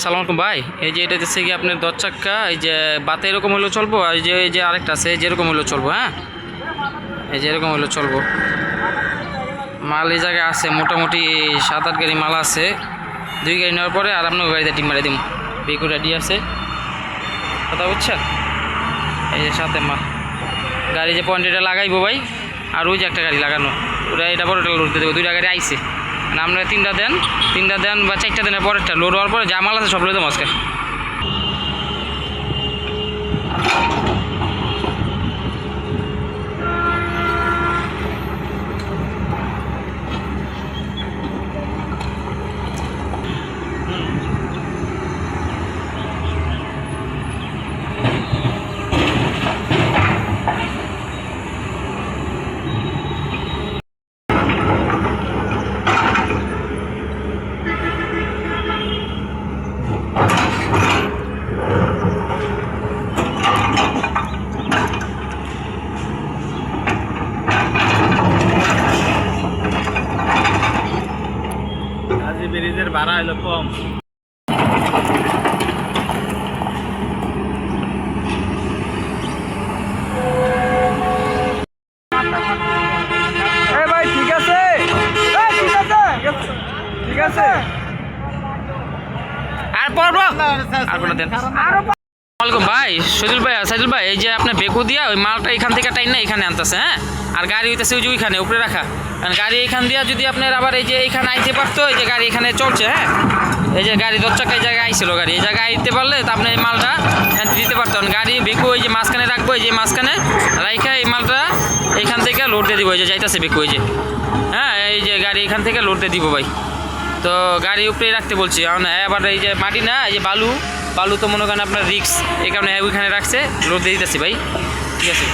সালাম আলাইকুম ভাই। এই যে এটা হচ্ছে কি আপনার 10 চাক্কা, এই যে বাতে এরকম হলেও চলবো, আর এই যে আরেকটা আছে যেরকম হলেও চলবো। হ্যাঁ, এই যে এরকম হলেও চলবো। মাল এই জায়গায় আছে মোটামুটি 7-8 গাড়ি মাল আছে। 2 গাড়ি নেওয়ার পরে আর আপনার গাড়িতে টিম মারে দিম। বেকু রেডি আছে, কথা বুঝছেন? এই যে সাথে মাল গাড়ি যে পয়েন্টটা লাগাইবো ভাই, আর ওই যে একটা গাড়ি লাগানো, ওরা এটা বড়টা লোড দিয়ে দেবো। 2টা গাড়ি আইছে, মানে আপনারা 3টা দেন বা 4টা দেনের পরেরটা লোড হওয়ার পরে যা মাল আছে সব লোড দেবো আজকে। ব্রিজের ভাড়া হলো কম। ভাই ঠিক আছে, ঠিক আছে। আর পড়বো আর কোনো দেন। ওয়ালাইকুম ভাই, সজল ভাই, সাইদুল ভাই, এই যে আপনার বেকু দিয়া ওই মালটা এখান থেকে টাইন না এখানে আনতেছে। হ্যাঁ, আর গাড়ি হইতেছে ওই যে ওইখানে উপরে রাখা, কারণ গাড়ি এখান দিয়া যদি আপনার আবার এই যে এইখানে আইতে পারতো, এই যে গাড়ি এখানে চলছে। হ্যাঁ, এই যে গাড়ি 10 চাকা এই জায়গায় আইছিল, গাড়ি এই জায়গায় আইতে পারলে তো আপনি এই মালটা দিতে পারতেন। গাড়ি বেকু ওই যে মাঝখানে রাখবো, এই যে মাঝখানে রাইখা এই মালটা এইখান থেকে লোড দিয়ে দিব। এই যে যাইতেছে বেকু, এই যে হ্যাঁ, এই যে গাড়ি এখান থেকে লোড দিয়ে দিব ভাই। তো গাড়ি উপরেই রাখতে বলছি, কারণ আবার এই যে মাটি না, এই যে বালু তো মনে করেন আপনার রিক্স, এই কারণে ওইখানে রাখছে, লোড দিয়ে দিতেছি ভাই। ঠিক আছে।